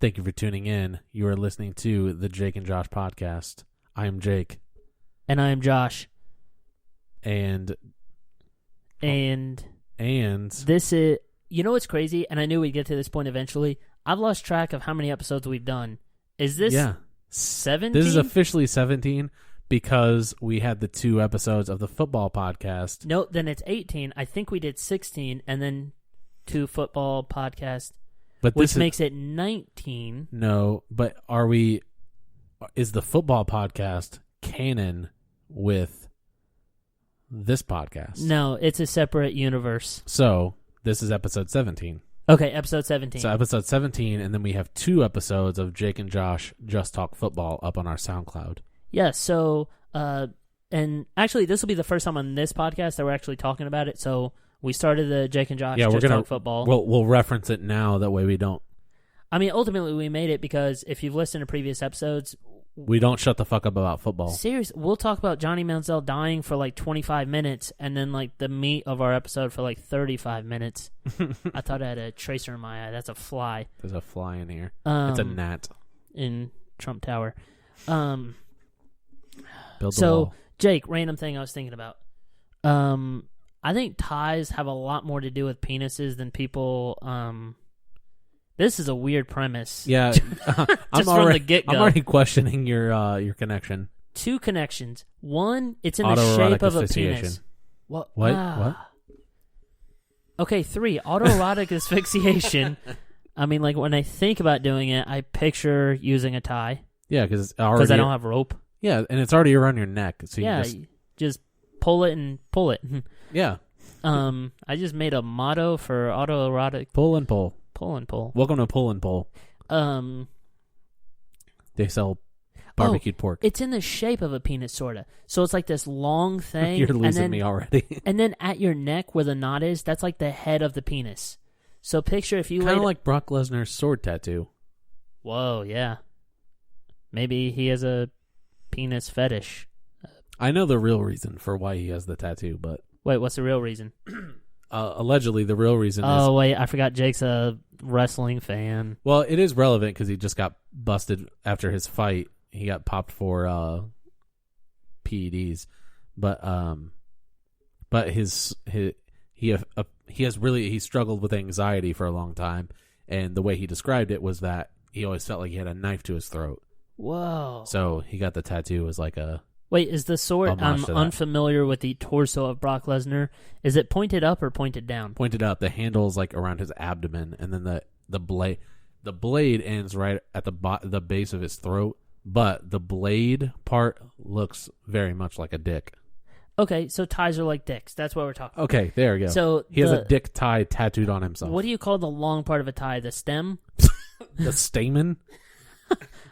Thank you for tuning in. You are listening to the Jake and Josh podcast. I am Jake. And I am Josh. And this is, you know what's crazy? And I knew we'd get to this point eventually. I've lost track of how many episodes we've done. Is this 17? This is officially 17 because we had the 2 episodes of the football podcast. No, then it's 18. I think we did 16 and then 2 football podcasts, which makes it 19. No, but is the football podcast canon with this podcast? No, it's a separate universe. So this is episode 17. Okay, episode 17. So episode 17, and then we have 2 episodes of Jake and Josh Just Talk Football up on our SoundCloud. Yeah, so, and actually this will be the first time on this podcast that we're actually talking about it, so we started the Jake and Josh Just Talk Football. We'll reference it now, that way we don't. I mean, ultimately we made it because if you've listened to previous episodes, we don't shut the fuck up about football. Seriously, we'll talk about Johnny Manziel dying for like 25 minutes and then like the meat of our episode for like 35 minutes. I thought I had a tracer in my eye. That's a fly. There's a fly in here. It's a gnat. In Trump Tower. Build the wall. Jake, random thing I was thinking about. I think ties have a lot more to do with penises than people... This is a weird premise. Yeah, from the get-go. I'm already questioning your connection. 2 connections. One, it's in the shape of a penis. What? Okay, 3, autoerotic asphyxiation. I mean, like when I think about doing it, I picture using a tie. Yeah, because I don't have rope. Yeah, and it's already around your neck, so you just pull it and pull it. Yeah. I just made a motto for autoerotic. Pull and pull. Pull and pull. Welcome to Pull and Pull. They sell barbecued pork. It's in the shape of a penis, sort of. So it's like this long thing. You're losing me already. And then at your neck where the knot is, that's like the head of the penis. So picture if you kind of like Brock Lesnar's sword tattoo. Whoa, yeah. Maybe he has a penis fetish. I know the real reason for why he has the tattoo, but... Wait, what's the real reason? Allegedly, the real reason is... Oh, wait, I forgot Jake's a wrestling fan. Well, it is relevant because he just got busted after his fight. He got popped for PEDs, but he struggled with anxiety for a long time, and the way he described it was that he always felt like he had a knife to his throat. Whoa! So he got the tattoo as like a... Wait, is the sword... I'm unfamiliar with the torso of Brock Lesnar. Is it pointed up or pointed down? Pointed up. The handle's like around his abdomen, and then the blade ends right at the base of his throat, but the blade part looks very much like a dick. Okay, so ties are like dicks. That's what we're talking about. Okay, there we go. So he has a dick tie tattooed on himself. What do you call the long part of a tie? The stem? The stamen?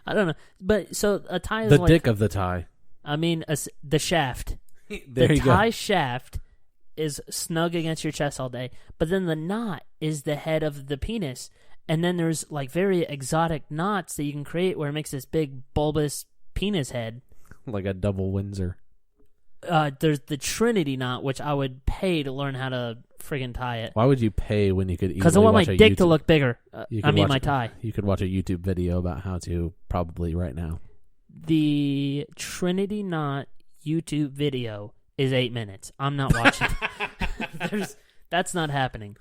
I don't know. But so a tie is the dick of the tie. I mean, the shaft. The tie shaft is snug against your chest all day, but then the knot is the head of the penis, and then there's like very exotic knots that you can create where it makes this big bulbous penis head. Like a double Windsor. There's the Trinity knot, which I would pay to learn how to friggin' tie it. Why would you pay when you could easily watch a YouTube? Because I want my dick to look bigger. My tie. You could watch a YouTube video about how to probably right now. The Trinity knot YouTube video is 8 minutes. I'm not watching. That's not happening.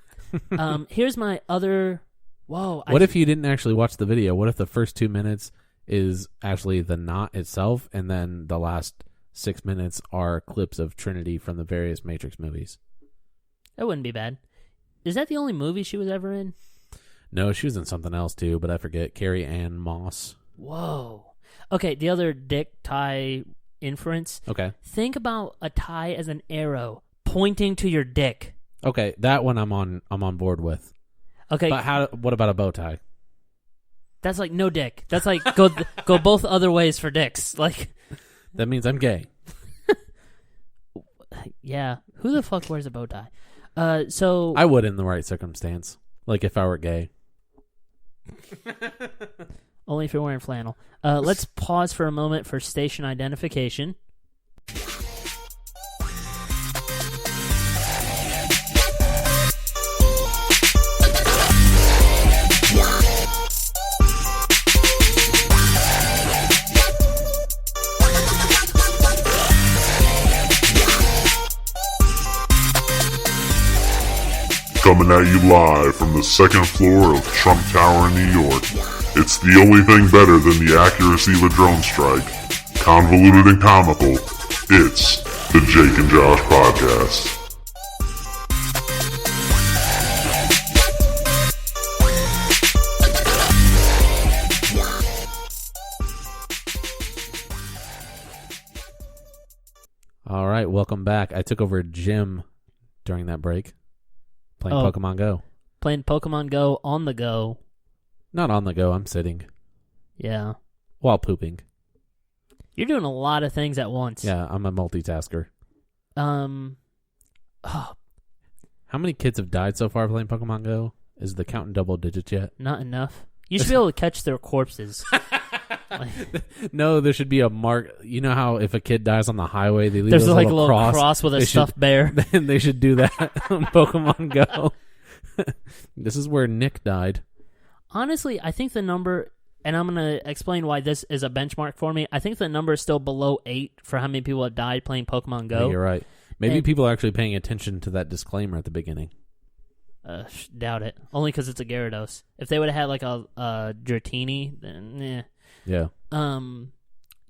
Here's my other... Whoa. What if you didn't actually watch the video? What if the first 2 minutes is actually the knot itself, and then the last 6 minutes are clips of Trinity from the various Matrix movies? That wouldn't be bad. Is that the only movie she was ever in? No, she was in something else too, but I forget. Carrie Ann Moss. Whoa. Okay, the other dick tie inference. Okay. Think about a tie as an arrow pointing to your dick. Okay, that one I'm on board with. Okay. But what about a bow tie? That's like no dick. That's like go both other ways for dicks. Like that means I'm gay. Yeah. Who the fuck wears a bow tie? So I would in the right circumstance. Like if I were gay. Only if you're wearing flannel. Let's pause for a moment for station identification. coming at you live from the second floor of Trump Tower in New York. It's the only thing better than the accuracy of a drone strike. Convoluted and comical, it's the Jake and Josh Podcast. All right, welcome back. I took over Jim during that break, playing Pokemon Go. Playing Pokemon Go on the go. Not on the go, I'm sitting. Yeah. While pooping. You're doing a lot of things at once. Yeah, I'm a multitasker. Oh. How many kids have died so far playing Pokemon Go? Is the count in double digits yet? Not enough. You should be able to catch their corpses. No, there should be a mark. You know how if a kid dies on the highway, they leave There's those like a little little cross with a stuffed bear. Then they should do that on Pokemon Go. This is where Nick died. Honestly, I think the number, and I'm going to explain why this is a benchmark for me. I think the number is still below 8 for how many people have died playing Pokemon Go. Yeah, you're right. Maybe people are actually paying attention to that disclaimer at the beginning. Doubt it. Only because it's a Gyarados. If they would have had like a Dratini, then Yeah.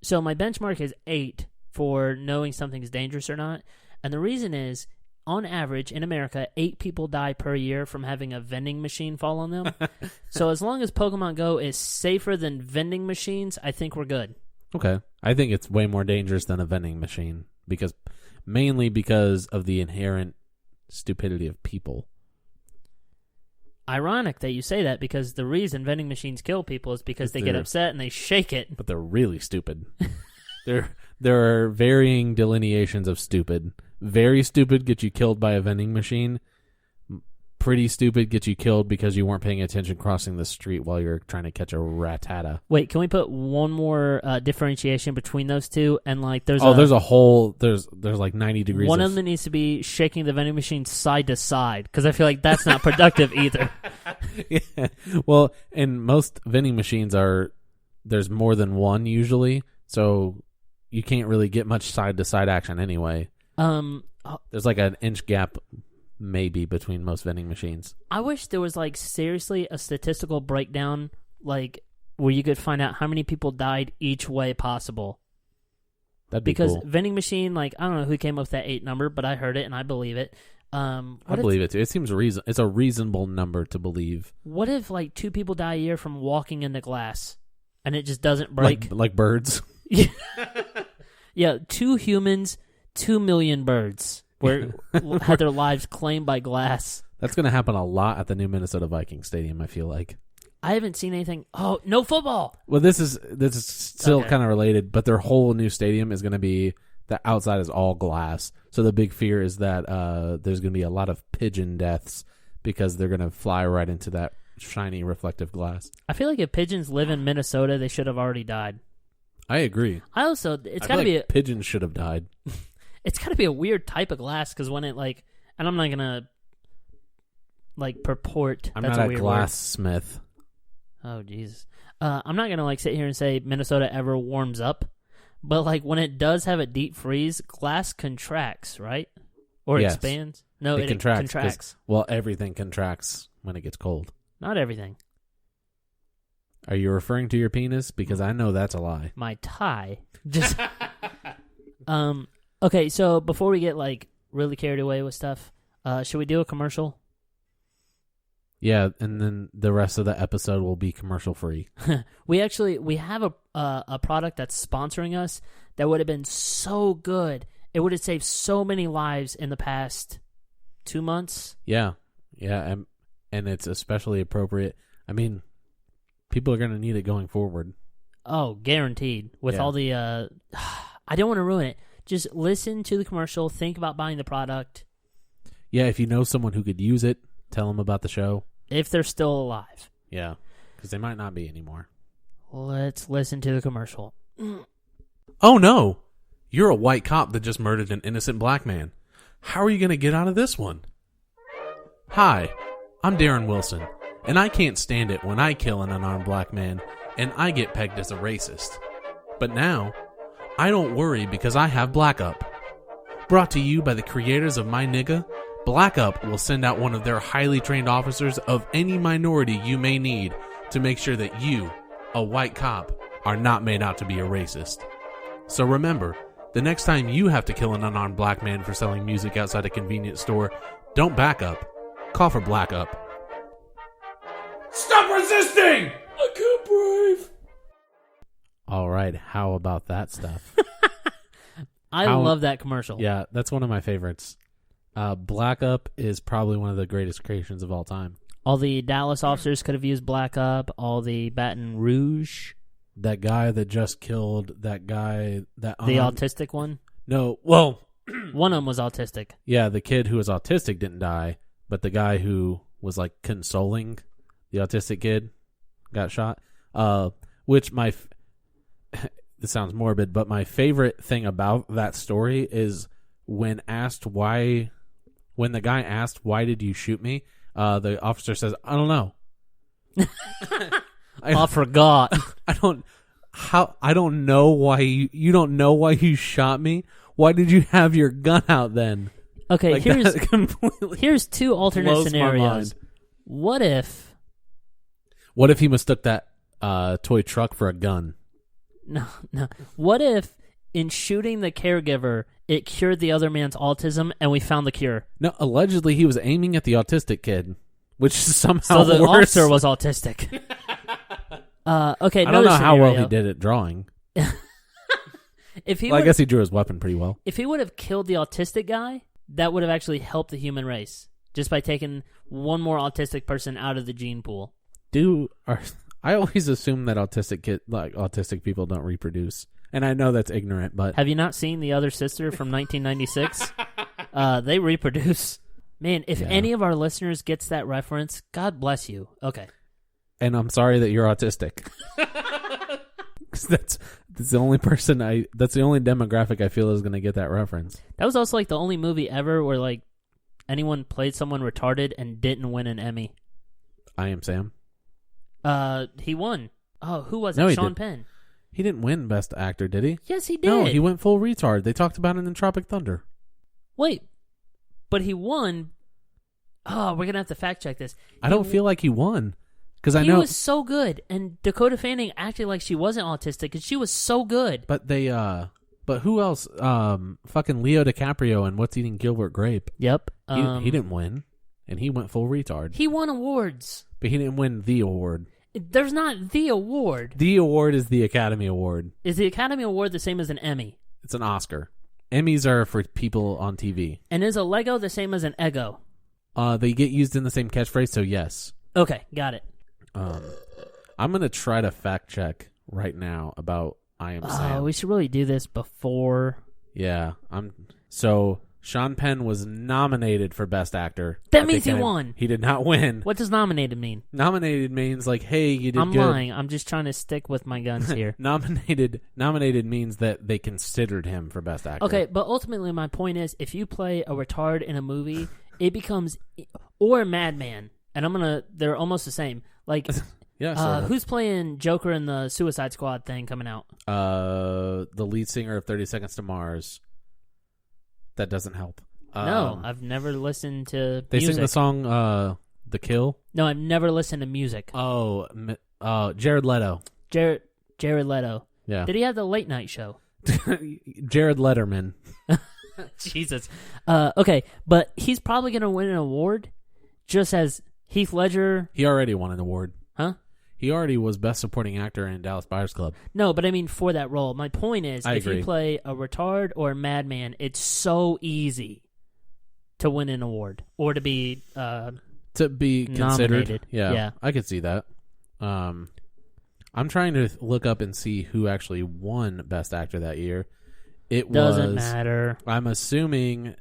So my benchmark is 8 for knowing something's dangerous or not. And the reason is, on average, in America, 8 people die per year from having a vending machine fall on them. So as long as Pokemon Go is safer than vending machines, I think we're good. Okay. I think it's way more dangerous than a vending machine mainly because of the inherent stupidity of people. Ironic that you say that, because the reason vending machines kill people is because they get upset and they shake it. But they're really stupid. There are varying delineations of stupid. Very stupid gets you killed by a vending machine. Pretty stupid gets you killed because you weren't paying attention crossing the street while you're trying to catch a Rattata. Wait, can we put one more differentiation between those two? And like, there's like 90 degrees. One of them needs to be shaking the vending machine side to side, because I feel like that's not productive either. Yeah. Well, and most vending machines there's more than one usually, so you can't really get much side to side action anyway. There's like an inch gap maybe between most vending machines. I wish there was like seriously a statistical breakdown, like where you could find out how many people died each way possible. That'd be cool. Because vending machine, like, I don't know who came up with that 8 number, but I heard it and I believe it. I believe it too. It seems it's a reasonable number to believe. What if like 2 people die a year from walking into glass and it just doesn't break? Like birds? Yeah, 2 humans, 2 million birds had their lives claimed by glass. That's going to happen a lot at the new Minnesota Vikings stadium, I feel like. I haven't seen anything. Oh, no football. Well, this is still kind of related, but their whole new stadium is going to be, the outside is all glass. So the big fear is that there's going to be a lot of pigeon deaths because they're going to fly right into that shiny reflective glass. I feel like if pigeons live in Minnesota, they should have already died. I agree. It's got to be pigeons should have died. It's got to be a weird type of glass, because when it like, and I'm not gonna like purport. I'm that's not a weird glass-smith. Oh Jesus! I'm not gonna like sit here and say Minnesota ever warms up, but like when it does have a deep freeze, glass contracts, right? Or yes. Expands? No, it contracts. Well, everything contracts when it gets cold. Not everything. Are you referring to your penis? Because I know that's a lie. My tie. Just okay, so before we get like really carried away with stuff, should we do a commercial? Yeah, and then the rest of the episode will be commercial free. We have a product that's sponsoring us that would have been so good. It would have saved so many lives in the past 2 months. Yeah, and it's especially appropriate. I mean, people are going to need it going forward. Oh, guaranteed. With all the I don't want to ruin it. Just listen to the commercial. Think about buying the product. Yeah, if you know someone who could use it, tell them about the show. If they're still alive. Yeah, because they might not be anymore. Let's listen to the commercial. Oh, no. You're a white cop that just murdered an innocent black man. How are you going to get out of this one? Hi, I'm Darren Wilson, and I can't stand it when I kill an unarmed black man and I get pegged as a racist. But now, I don't worry because I have Black Up. Brought to you by the creators of My Nigga, Black Up will send out one of their highly trained officers of any minority you may need to make sure that you, a white cop, are not made out to be a racist. So remember, the next time you have to kill an unarmed black man for selling music outside a convenience store, don't back up. Call for Black Up. Stop resisting! I can't breathe. All right, how about that stuff? I love that commercial. Yeah, that's one of my favorites. Black Up is probably one of the greatest creations of all time. All the Dallas officers could have used Black Up. All the Baton Rouge. That guy that just killed that guy. The autistic one? No, well... one of them was autistic. Yeah, the kid who was autistic didn't die, but the guy who was like consoling the autistic kid got shot. Which this sounds morbid, but my favorite thing about that story is when the guy asked, "Why did you shoot me?" The officer says, "I don't know." I forgot. I don't know why you don't know why you shot me. Why did you have your gun out then? Okay, like, here's two alternate scenarios. What if he mistook that toy truck for a gun? No. What if in shooting the caregiver, it cured the other man's autism and we found the cure? No, allegedly he was aiming at the autistic kid, which is somehow so the worse. officer was autistic. Okay, I don't know how well he did at drawing. I guess he drew his weapon pretty well. If he would have killed the autistic guy, that would have actually helped the human race just by taking one more autistic person out of the gene pool. I always assume that autistic people don't reproduce, and I know that's ignorant. But have you not seen The Other Sister from 1996? They reproduce. Man, if any of our listeners gets that reference, God bless you. Okay. And I'm sorry that you're autistic. that's the only that's the only demographic I feel is going to get that reference. That was also like the only movie ever where like anyone played someone retarded and didn't win an Emmy. I Am Sam. He won. Oh, who was it? No, Sean Penn. He didn't win Best Actor, did he? Yes, he did. No, he went full retard. They talked about it in Tropic Thunder. Wait, but he won. Oh, we're gonna have to fact check this. I don't feel like he won. Because I know he was so good, and Dakota Fanning acted like she wasn't autistic, and she was so good. But but who else? Fucking Leo DiCaprio and What's Eating Gilbert Grape. Yep. He didn't win, and he went full retard. He won awards, but he didn't win the award. There's not the award. The award is the Academy Award. Is the Academy Award the same as an Emmy? It's an Oscar. Emmys are for people on TV. And is a Lego the same as an Eggo? They get used in the same catchphrase, so yes. Okay, got it. I'm going to try to fact check right now about I Am Sam. We should really do this before. Yeah. So Sean Penn was nominated for Best Actor. That means he won. He did not win. What does nominated mean? Nominated means like, hey, you did good. I'm lying. I'm just trying to stick with my guns here. Nominated means that they considered him for Best Actor. Okay, but ultimately my point is if you play a retard in a movie, it becomes or Madman, and they're almost the same. Like, yeah, who's playing Joker in the Suicide Squad thing coming out? The lead singer of 30 Seconds to Mars. That doesn't help. No, I've never listened to They music. sing the song The Kill? No, I've never listened to music. Oh, Jared Leto. Jared Leto. Yeah. Did he have the late night show? Jared Letterman. Jesus. Okay, but he's probably going to win an award just as Heath Ledger. He already won an award. Huh? He already was Best Supporting Actor in Dallas Buyers Club. No, but I mean for that role. My point is, if you play a retard or a madman, it's so easy to win an award or to be considered. Nominated. Yeah, I could see that. I'm trying to look up and see who actually won Best Actor that year. It doesn't matter. I'm assuming.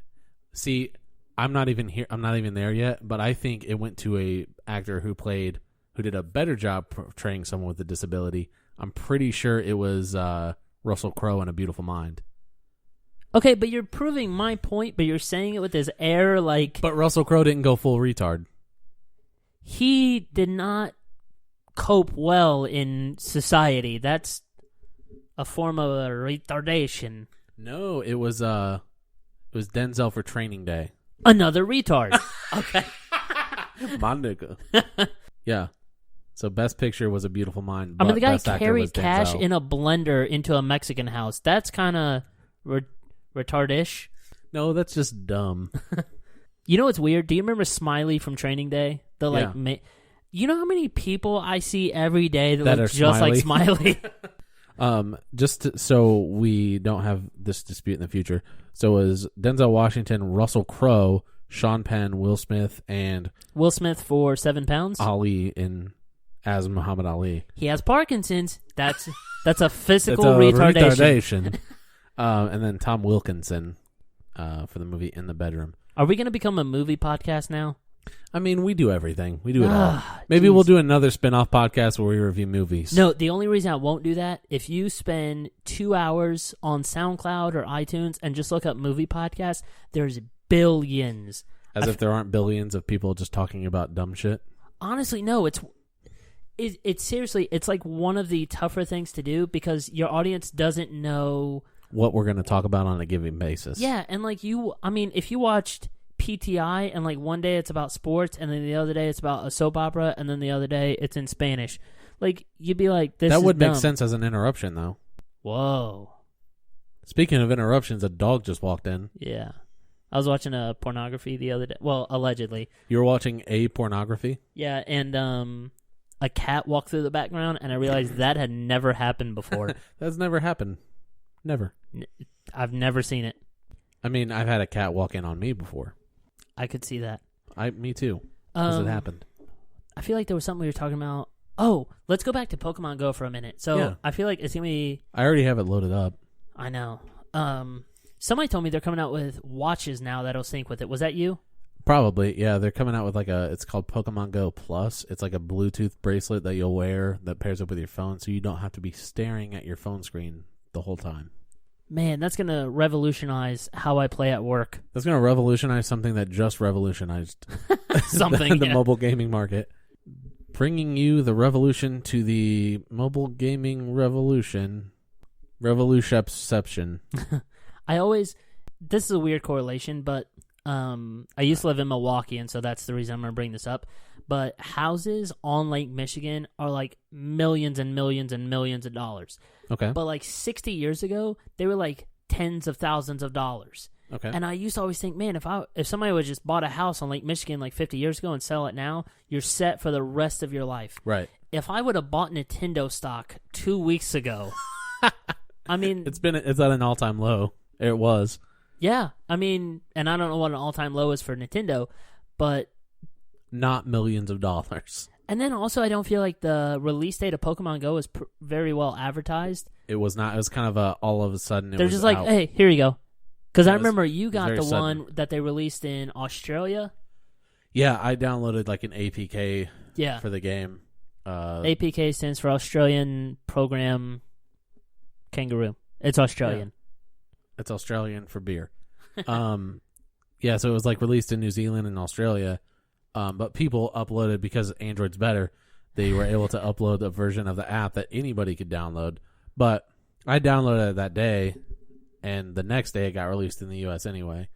See, I'm not even here. I'm not even there yet. But I think it went to a actor who did a better job portraying someone with a disability. I'm pretty sure it was Russell Crowe in A Beautiful Mind. Okay, but you're proving my point, but you're saying it with this air like... But Russell Crowe didn't go full retard. He did not cope well in society. That's a form of a retardation. No, it was Denzel for Training Day. Another retard. Okay. My nigga. Yeah. So Best Picture was A Beautiful Mind. I mean, the guy Best Actor carried was cash Denzel. in a blender into a Mexican house. That's kind of retardish. No, that's just dumb. You know what's weird? Do you remember Smiley from Training Day? The like, Yeah. You know how many people I see every day that That look are just like Smiley? So we don't have this dispute in the future. So it was Denzel Washington, Russell Crowe, Sean Penn, Will Smith, and Will Smith for 7 pounds. Ali as Muhammad Ali. He has Parkinson's. That's a physical It's a retardation. And then Tom Wilkinson for the movie In the Bedroom. Are we going to become a movie podcast now? I mean, we do everything. We do it all. Ah, Maybe geez. we'll do another spin-off podcast where we review movies. No, the only reason I won't do that, if you spend 2 hours on SoundCloud or iTunes and just look up movie podcasts, there's billions. As if there aren't billions of people just talking about dumb shit. Honestly, no. It's seriously, it's like one of the tougher things to do because your audience doesn't know What we're going to talk about on a given basis. Yeah, and like if you watched PTI and like one day it's about sports and then the other day it's about a soap opera and then the other day it's in Spanish, like you'd be like, this That is would dumb. make sense as an interruption, though. Whoa. Speaking of interruptions, a dog just walked in. Yeah. I was watching a pornography the other day. Well, allegedly. You were watching a pornography? Yeah, and a cat walked through the background and I realized that had never happened before. That's never happened. Never. I've never seen it. I mean, I've had a cat walk in on me before. I could see that. Me too. Because it happened. I feel like there was something we were talking about. Oh, let's go back to Pokemon Go for a minute. So Yeah. I feel like it's going to be... I already have it loaded up. I know. Somebody told me they're coming out with watches now that'll sync with it. Was that you? Probably, yeah. They're coming out with it's called Pokemon Go Plus. It's like a Bluetooth bracelet that you'll wear that pairs up with your phone so you don't have to be staring at your phone screen the whole time. Man, that's going to revolutionize how I play at work. That's going to revolutionize something that just revolutionized Something, the yeah. mobile gaming market. Bringing you the revolution to the mobile gaming revolution. Revolutionception. This is a weird correlation, but I used to live in Milwaukee, and so that's the reason I'm going to bring this up. But houses on Lake Michigan are like millions and millions and millions of dollars. Okay. But like 60 years ago, they were like tens of thousands of dollars. Okay. And I used to always think, man, if somebody would just bought a house on Lake Michigan like 50 years ago and sell it now, you're set for the rest of your life. Right. If I would have bought Nintendo stock 2 weeks ago, I mean, It's at an all-time low. It was. yeah, I mean, and I don't know what an all-time low is for Nintendo, but Not millions of dollars. and then also I don't feel like the release date of Pokemon Go is very well advertised. It was not. It was kind of all of a sudden. They're just like, hey, here you go. Because I It was- remember you it was got very the sudden. one that they released in Australia. Yeah, I downloaded like an APK Yeah. for the game. APK stands for Australian Program Kangaroo. It's Australian. It's Australian for beer. Yeah, so it was like released in New Zealand and Australia. But people uploaded, because Android's better, they were able to upload a version of the app that anybody could download. But I downloaded it that day, and the next day it got released in the US anyway.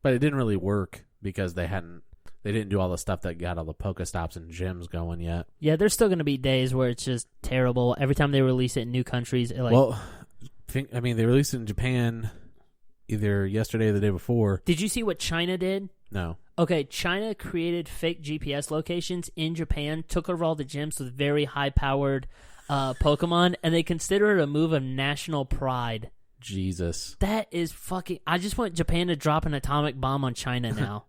But it didn't really work because they didn't do all the stuff that got all the Pokestops and gyms going yet. Yeah, there's still going to be days where it's just terrible. Every time they release it in new countries, they released it in Japan either yesterday or the day before. Did you see what China did? No. Okay, China created fake GPS locations in Japan, took over all the gyms with very high-powered Pokemon, and they consider it a move of national pride. Jesus. That is fucking... I just want Japan to drop an atomic bomb on China now.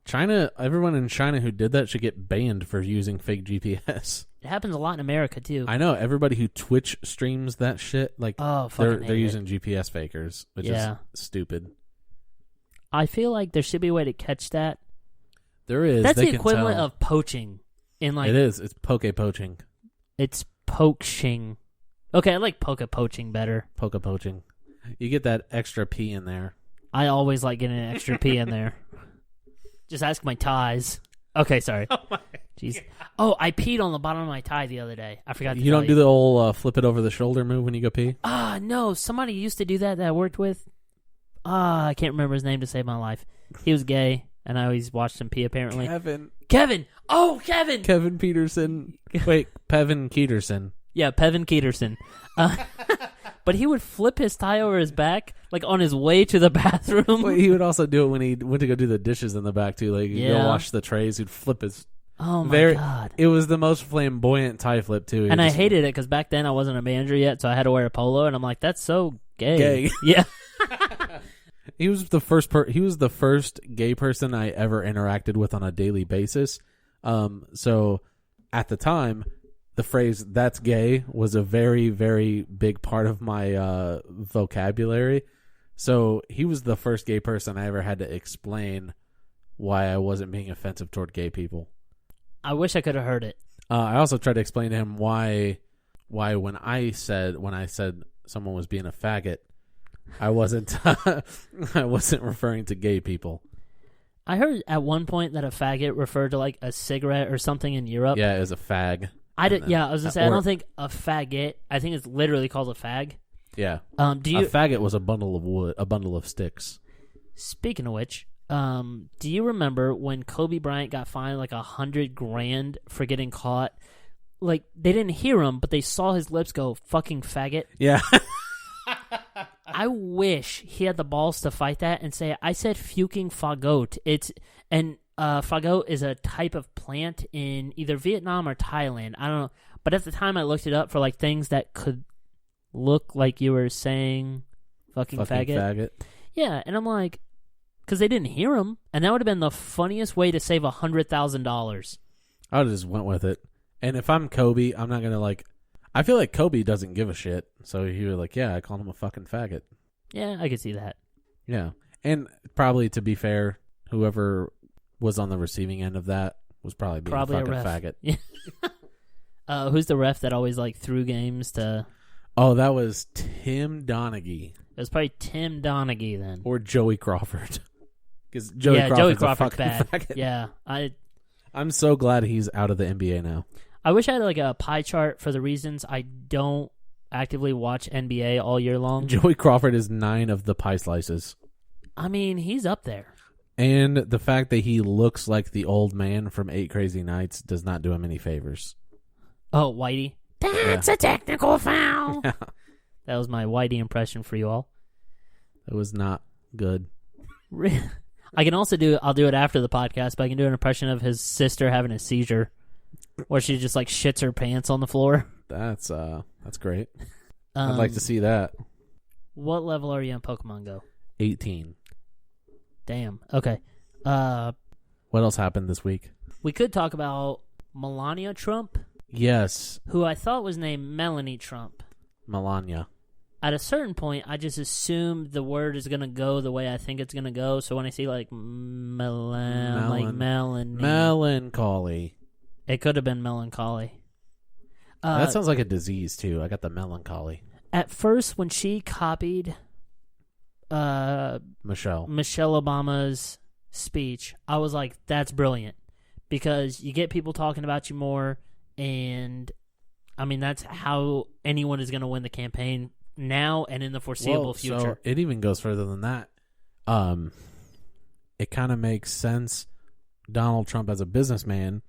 Everyone in China who did that should get banned for using fake GPS. It happens a lot in America, too. I know. Everybody who Twitch streams that shit, they're hate using GPS fakers, which is stupid. I feel like there should be a way to catch that. There is. That's they the can equivalent tell. of poaching. It is. It's poke poaching. It's poaching. Okay, I like poke poaching better. Poke poaching. You get that extra P in there. I always like getting an extra P in there. Just ask my ties. Okay, sorry. Oh my Jeez. Oh, I peed on the bottom of my tie the other day. I forgot to You tell don't do the old flip it over the shoulder move when you go pee? No. Somebody used to do that I worked with. I can't remember his name to save my life. He was gay. and I always watched him pee. Apparently, Kevin. Oh, Kevin. Kevin Peterson. Wait, Pevin Keterson. Yeah, Pevin Keterson. But he would flip his tie over his back, like on his way to the bathroom. Wait, he would also do it when he went to go do the dishes in the back too. Like he'd go wash the trays, he'd flip his. Oh my god! It was the most flamboyant tie flip too. And I hated it because back then I wasn't a manager yet, so I had to wear a polo, and I'm like, that's so gay. Yeah. He was the first. He was the first gay person I ever interacted with on a daily basis. So at the time, the phrase "that's gay" was a very, very big part of my vocabulary. So he was the first gay person I ever had to explain why I wasn't being offensive toward gay people. I wish I could have heard it. I also tried to explain to him why when I said someone was being a faggot, I wasn't referring to gay people. I heard at one point that a faggot referred to like a cigarette or something in Europe. Yeah, as a fag. I was gonna say I don't think a faggot. I think it's literally called a fag. Yeah. A faggot was a bundle of wood, a bundle of sticks. Speaking of which, do you remember when Kobe Bryant got fined like $100,000 for getting caught? Like they didn't hear him, but they saw his lips go "fucking faggot." Yeah. I wish he had the balls to fight that and say, "I said fucking fagot." Fagot is a type of plant in either Vietnam or Thailand. I don't know, but at the time I looked it up for like things that could look like you were saying "fucking faggot." Yeah, and I'm like, because they didn't hear him, and that would have been the funniest way to save $100,000. I would have just went with it. And if I'm Kobe, I'm not gonna like. I feel like Kobe doesn't give a shit, so he was like, "Yeah, I called him a fucking faggot." Yeah, I could see that. Yeah, and probably to be fair, whoever was on the receiving end of that was probably being a fucking faggot. Yeah. Who's the ref that always like threw games to? Oh, that was Tim Donaghy. It was probably Tim Donaghy then, or Joey Crawford. Because Joey Crawford's bad. Faggot. Yeah, I'm so glad he's out of the NBA now. I wish I had like a pie chart for the reasons I don't actively watch NBA all year long. Joey Crawford is 9 of the pie slices. I mean, he's up there. And the fact that he looks like the old man from 8 Crazy Nights does not do him any favors. Oh, Whitey. That's a technical foul. Yeah. That was my Whitey impression for you all. It was not good. I can also I'll do it after the podcast, but I can do an impression of his sister having a seizure where she just like shits her pants on the floor. That's great. I'd like to see that. What level are you in Pokemon Go? 18. Damn. Okay. What else happened this week? We could talk about Melania Trump. Yes. Who I thought was named Melanie Trump. Melania. At a certain point, I just assume the word is going to go the way I think it's going to go. So when I see like melancholy. It could have been melancholy. That sounds like a disease too. I got the melancholy. At first, when she copied Michelle Obama's speech, I was like, that's brilliant. Because you get people talking about you more, and I mean, that's how anyone is going to win the campaign now and in the foreseeable future. So it even goes further than that. It kind of makes sense. Donald Trump as a businessman,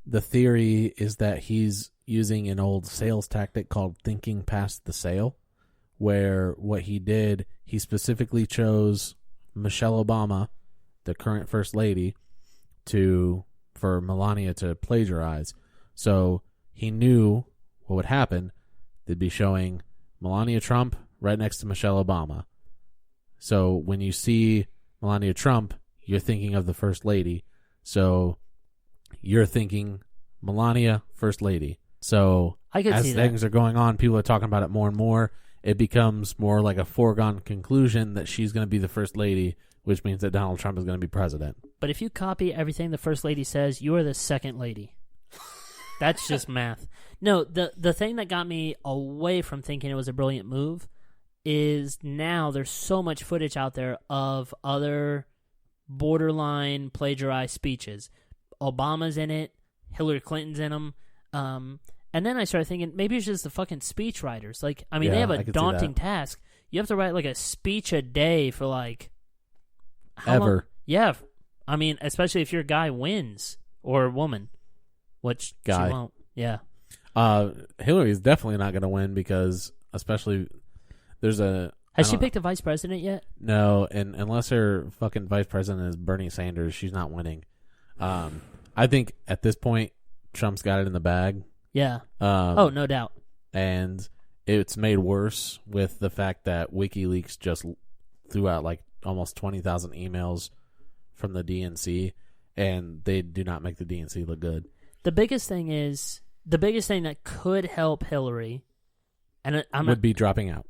the theory is that he's using an old sales tactic called thinking past the sale, where what he did, he specifically chose Michelle Obama, the current first lady, for Melania to plagiarize. So he knew what would happen. They'd be showing Melania Trump right next to Michelle Obama. So when you see Melania Trump, you're thinking of the first lady. So you're thinking Melania, first lady. So as things are going on, people are talking about it more and more. It becomes more like a foregone conclusion that she's going to be the first lady, which means that Donald Trump is going to be president. But if you copy everything the first lady says, you are the second lady. That's just math. No, the thing that got me away from thinking it was a brilliant move is now there's so much footage out there of other borderline plagiarized speeches. Obama's in it. Hillary Clinton's in them. And then I started thinking, maybe it's just the fucking speech writers. Like, I mean, they have a daunting task. You have to write like a speech a day for like... Ever. Long? Yeah, I mean, especially if your guy wins or woman, which Guy. she won't. Yeah. Hillary is definitely not going to win because, especially, there's a. Has she picked a vice president yet? No, and unless her fucking vice president is Bernie Sanders, she's not winning. I think at this point, Trump's got it in the bag. Yeah. No doubt. And it's made worse with the fact that WikiLeaks just threw out like almost 20,000 emails from the DNC, and they do not make the DNC look good. The biggest thing that could help Hillary, and would be dropping out.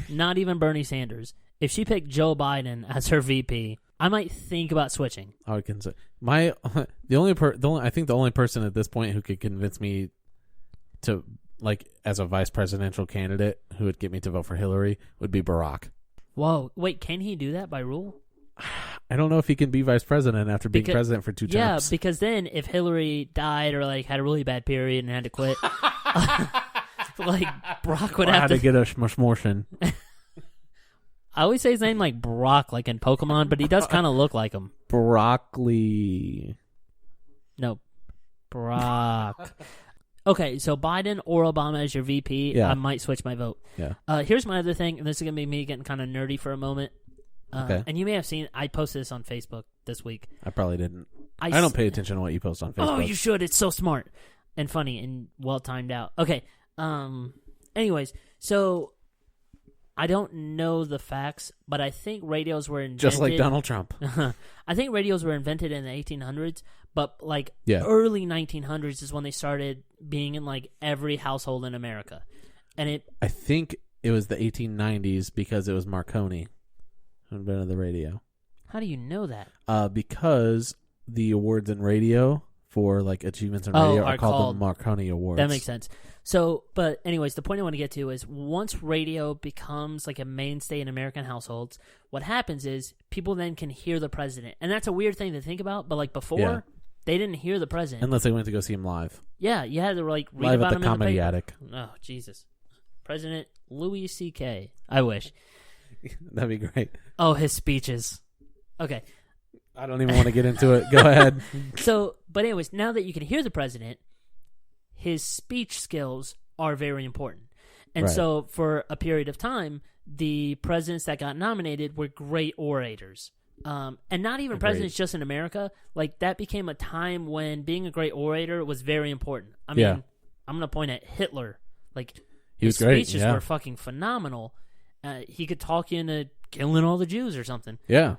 Not even Bernie Sanders. If she picked Joe Biden as her VP, I might think about switching. I can say I think the only person at this point who could convince me to as a vice presidential candidate who would get me to vote for Hillary would be Barack. Whoa, wait, can he do that by rule? I don't know if he can be vice president after being president for 2 terms. Yeah, because then if Hillary died or had a really bad period and had to quit, Brock would have to get a schmortion. I always say his name like Brock, like in Pokemon, but he does kind of look like him. Broccoli. No, Brock. Okay, so Biden or Obama as your VP, yeah. I might switch my vote. Yeah. Here's my other thing, and this is going to be me getting kind of nerdy for a moment. Okay. And you may have seen, I posted this on Facebook this week. I probably didn't. I don't pay attention to what you post on Facebook. Oh, you should. It's so smart and funny and well timed out. Okay. Anyways, so I don't know the facts, but I think radios were invented. Just like Donald Trump. I think radios were invented in the 1800s, but early 1900s is when they started being in every household in America. And I think it was the 1890s because it was Marconi who invented the radio. How do you know that? Because the awards in radio for achievements in radio are called the Marconi Awards. That makes sense. So, but anyways, the point I want to get to is once radio becomes a mainstay in American households, what happens is people then can hear the president. And that's a weird thing to think about, but before, they didn't hear the president. Unless they went to go see him live. Yeah, you had to read live about at him the Comedy in the paper. Attic. Oh, Jesus. President Louis C.K. I wish. That'd be great. Oh, his speeches. Okay. I don't even want to get into it. Go ahead. But anyways, now that you can hear the president, his speech skills are very important. And right. So for a period of time, the presidents that got nominated were great orators. And not even presidents just in America. That became a time when being a great orator was very important. I mean, I'm going to point at Hitler. His speeches were fucking phenomenal. He could talk you into killing all the Jews or something. Yeah.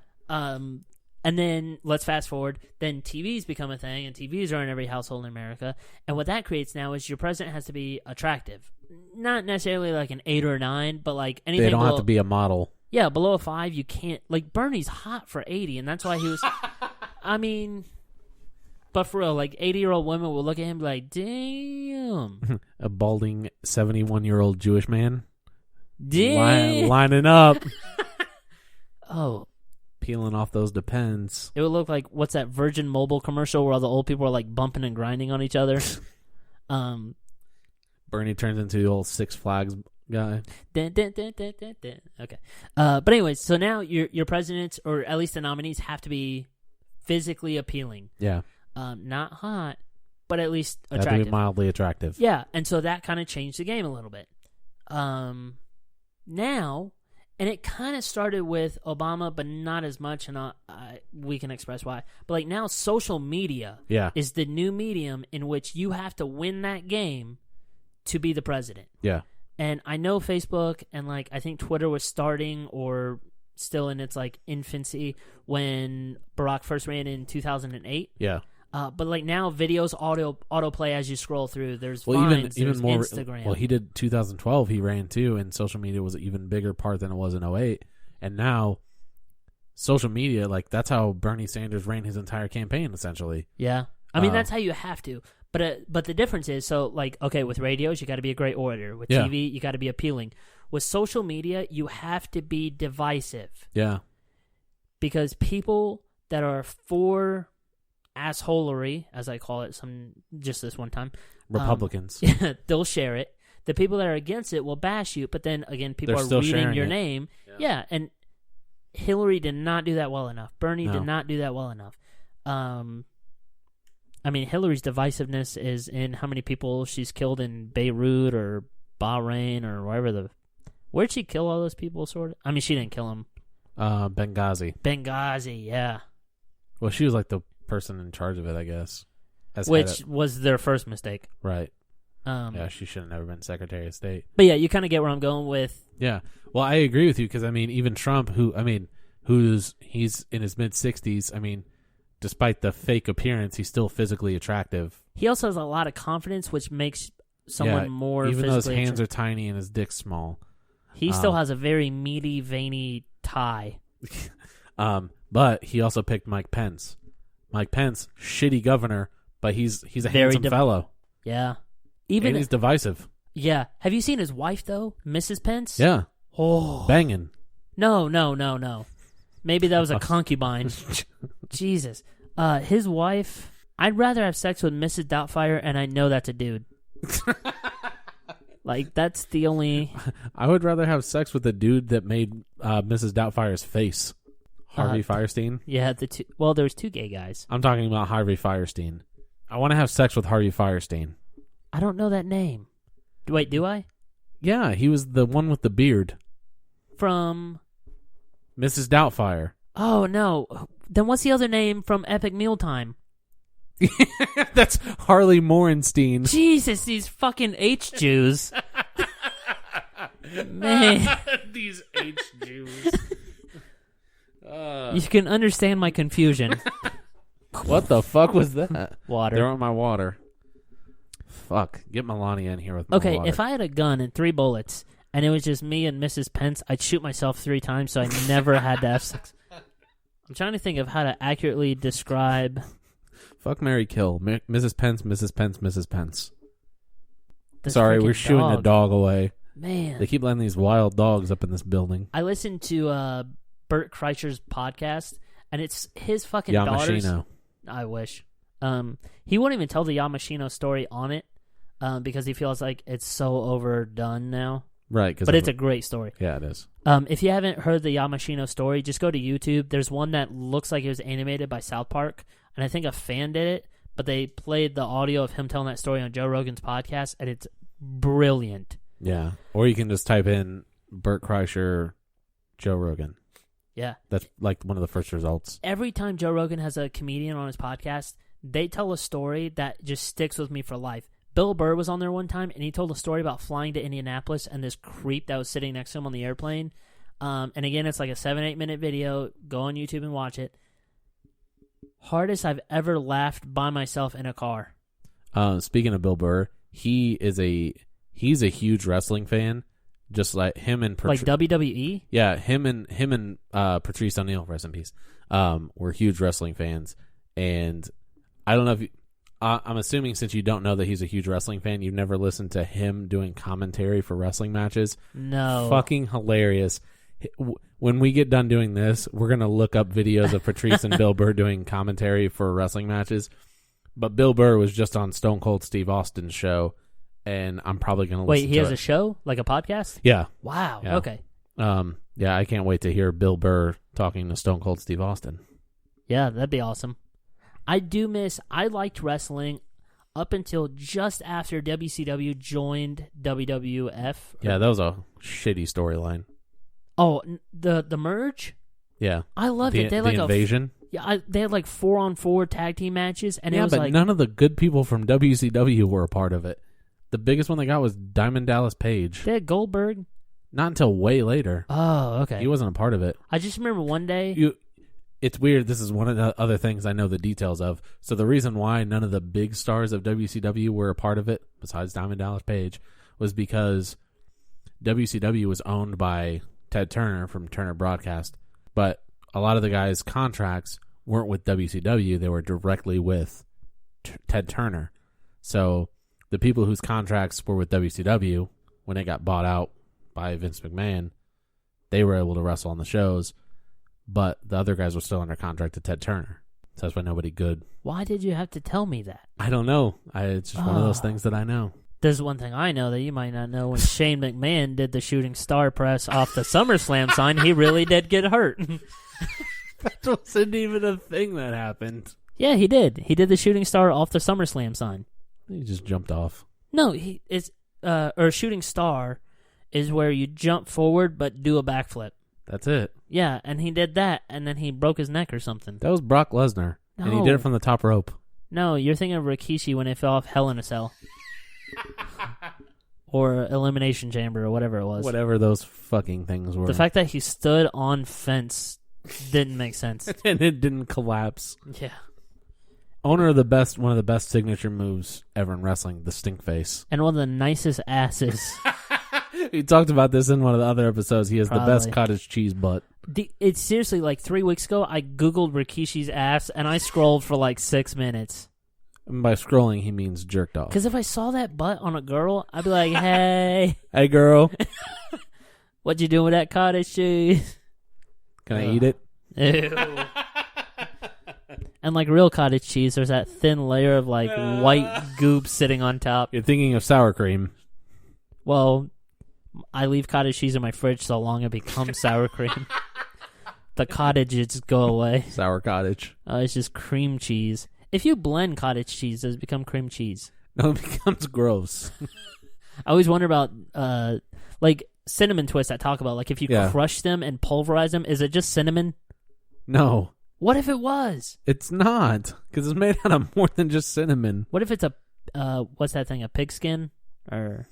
And then let's fast forward. Then TVs become a thing, and TVs are in every household in America. And what that creates now is your president has to be attractive, not necessarily an 8 or 9, but anything. They don't have to be a model. Yeah, below a 5, you can't. Bernie's hot for 80, and that's why he was. I mean, but for real, 80-year-old women will look at him and be like, "Damn." A balding 71-year-old Jewish man. Damn. Lining up. Oh. Peeling off those Depends. It would look like, what's that Virgin Mobile commercial where all the old people are bumping and grinding on each other? Bernie turns into the old Six Flags guy. Okay. But anyways, so now your presidents, or at least the nominees, have to be physically appealing. Yeah. Not hot, but at least Have attractive. to be mildly attractive. Yeah, and so that kind of changed the game a little bit. Now, and it kind of started with Obama, but not as much, and we can express why. But now social media is the new medium in which you have to win that game to be the president. Yeah. And I know Facebook and I think Twitter was starting or still in its infancy when Barack first ran in 2008. Yeah. But now videos autoplay as you scroll through. There's Vines, even there's more Instagram. Well, he did 2012. He ran too, and social media was an even bigger part than it was in 08. And now, social media, that's how Bernie Sanders ran his entire campaign, essentially. Yeah, I mean that's how you have to. But the difference is, okay, with radios you got to be a great orator. With TV you got to be appealing. With social media you have to be divisive. Yeah, because people that are for assholery, as I call it, just this one time, Republicans. They'll share it. The people that are against it will bash you, but then again, people They're are still reading sharing your it. name. Yeah, and Hillary did not do that well enough. Bernie did not do that well enough. I mean, Hillary's divisiveness is in how many people she's killed in Beirut or Bahrain or wherever where'd she kill all those people, sort of? I mean, she didn't kill them. Benghazi, yeah. Well, she was like the person in charge of it, I guess. Which was their first mistake. Right. Yeah, she should have never been Secretary of State. But yeah, you kind of get where I'm going with. Yeah. Well, I agree with you because, I mean, even Trump, he's in his mid-60s, I mean, despite the fake appearance, he's still physically attractive. He also has a lot of confidence, which makes someone more physically even though his hands are tiny and his dick's small. He still has a very meaty, veiny tie. But he also picked Mike Pence. Mike Pence, shitty governor, but he's a very handsome fellow. Yeah. And he's divisive. Yeah. Have you seen his wife, though? Mrs. Pence? Yeah. Oh. Banging. No. Maybe that was a concubine. Jesus. His wife, I'd rather have sex with Mrs. Doubtfire, and I know that's a dude. Like, that's the only... I would rather have sex with the dude that made Mrs. Doubtfire's face. Harvey Firestein? Yeah, there's two gay guys. I'm talking about Harvey Firestein. I want to have sex with Harvey Firestein. I don't know that name. Wait, do I? Yeah, he was the one with the beard. From? Mrs. Doubtfire. Oh, no. Then what's the other name from Epic Mealtime? That's Harley Morenstein. Jesus, these fucking H-Jews. Man. These H-Jews. You can understand my confusion. What the fuck was that? Water. They're on my water. Fuck. Get Melania in here with my water. Okay, if I had a gun and 3 bullets, and it was just me and Mrs. Pence, I'd shoot myself 3 times so I never had to have sex. I'm trying to think of how to accurately describe... Fuck, marry, kill. Mrs. Pence, Mrs. Pence, Mrs. Pence. This Sorry, we're freaking shooing a dog away. Man. They keep letting these wild dogs up in this building. I listened to Bert Kreischer's podcast, and it's his fucking Yamashino. daughters. I wish. He won't even tell the Yamashino story on it because he feels like it's so overdone now. Right. But it's a great story. Yeah, it is. If you haven't heard the Yamashino story, just go to YouTube. There's one that looks like it was animated by South Park, and I think a fan did it, but they played the audio of him telling that story on Joe Rogan's podcast, and it's brilliant. Yeah. Or you can just type in Bert Kreischer, Joe Rogan. Yeah. That's like one of the first results. Every time Joe Rogan has a comedian on his podcast, they tell a story that just sticks with me for life. Bill Burr was on there one time, and he told a story about flying to Indianapolis and this creep that was sitting next to him on the airplane. And again, it's like a 7-8 minute video. Go on YouTube and watch it. Hardest I've ever laughed by myself in a car. Speaking of Bill Burr, he's a huge wrestling fan. Just like him and like WWE? Yeah, him and Patrice O'Neal, rest in peace, were huge wrestling fans. And I don't know if I'm assuming since you don't know that he's a huge wrestling fan, you've never listened to him doing commentary for wrestling matches. No. Fucking hilarious. When we get done doing this, we're going to look up videos of Patrice and Bill Burr doing commentary for wrestling matches. But Bill Burr was just on Stone Cold Steve Austin's show, and I'm probably going to listen to it. Wait, he has a show? Like a podcast? Yeah. Wow. Yeah. Okay. Yeah, I can't wait to hear Bill Burr talking to Stone Cold Steve Austin. Yeah, that'd be awesome. I liked wrestling up until just after WCW joined WWF. Yeah, that was a shitty storyline. Oh, the merge? Yeah. I loved it. They had the invasion? They had like 4-on-4 tag team matches, and it was but like none of the good people from WCW were a part of it. The biggest one they got was Diamond Dallas Page. They had Goldberg. Not until way later. Oh, okay. He wasn't a part of it. I just remember one day. It's weird. This is one of the other things I know the details of. So the reason why none of the big stars of WCW were a part of it, besides Diamond Dallas Page, was because WCW was owned by Ted Turner from Turner Broadcast. But a lot of the guys' contracts weren't with WCW. They were directly with Ted Turner. So the people whose contracts were with WCW, when they got bought out by Vince McMahon, they were able to wrestle on the shows. But the other guys were still under contract to Ted Turner. So that's why nobody good. Why did you have to tell me that? I don't know. It's just one of those things that I know. There's one thing I know that you might not know. When Shane McMahon did the shooting star press off the SummerSlam sign, he really did get hurt. That wasn't even a thing that happened. Yeah, he did. He did the shooting star off the SummerSlam sign. He just jumped off. No, or shooting star is where you jump forward but do a backflip. That's it. Yeah, and he did that, and then he broke his neck or something. That was Brock Lesnar, and he did it from the top rope. No, you're thinking of Rikishi when it fell off Hell in a Cell. Or Elimination Chamber, or whatever it was. Whatever those fucking things were. The fact that he stood on fence didn't make sense. And it didn't collapse. Yeah. Owner of one of the best signature moves ever in wrestling, the stink face. And one of the nicest asses. We talked about this in one of the other episodes. He has Probably. the best cottage cheese butt. It's seriously like 3 weeks ago, I Googled Rikishi's ass, and I scrolled for like 6 minutes. And by scrolling, he means jerked off. Because if I saw that butt on a girl, I'd be like, hey. Hey, girl. What you doing with that cottage cheese? Can I eat it? Ew. And like real cottage cheese, there's that thin layer of like white goop sitting on top. You're thinking of sour cream. Well, I leave cottage cheese in my fridge so long it becomes sour cream. The cottages go away. Sour cottage. It's just cream cheese. If you blend cottage cheese, does it become cream cheese? No, it becomes gross. I always wonder about like cinnamon twists I talk about. Like if you crush them and pulverize them, is it just cinnamon? No. What if it was? It's not, because it's made out of more than just cinnamon. What if it's a, what's that thing, a pigskin? Or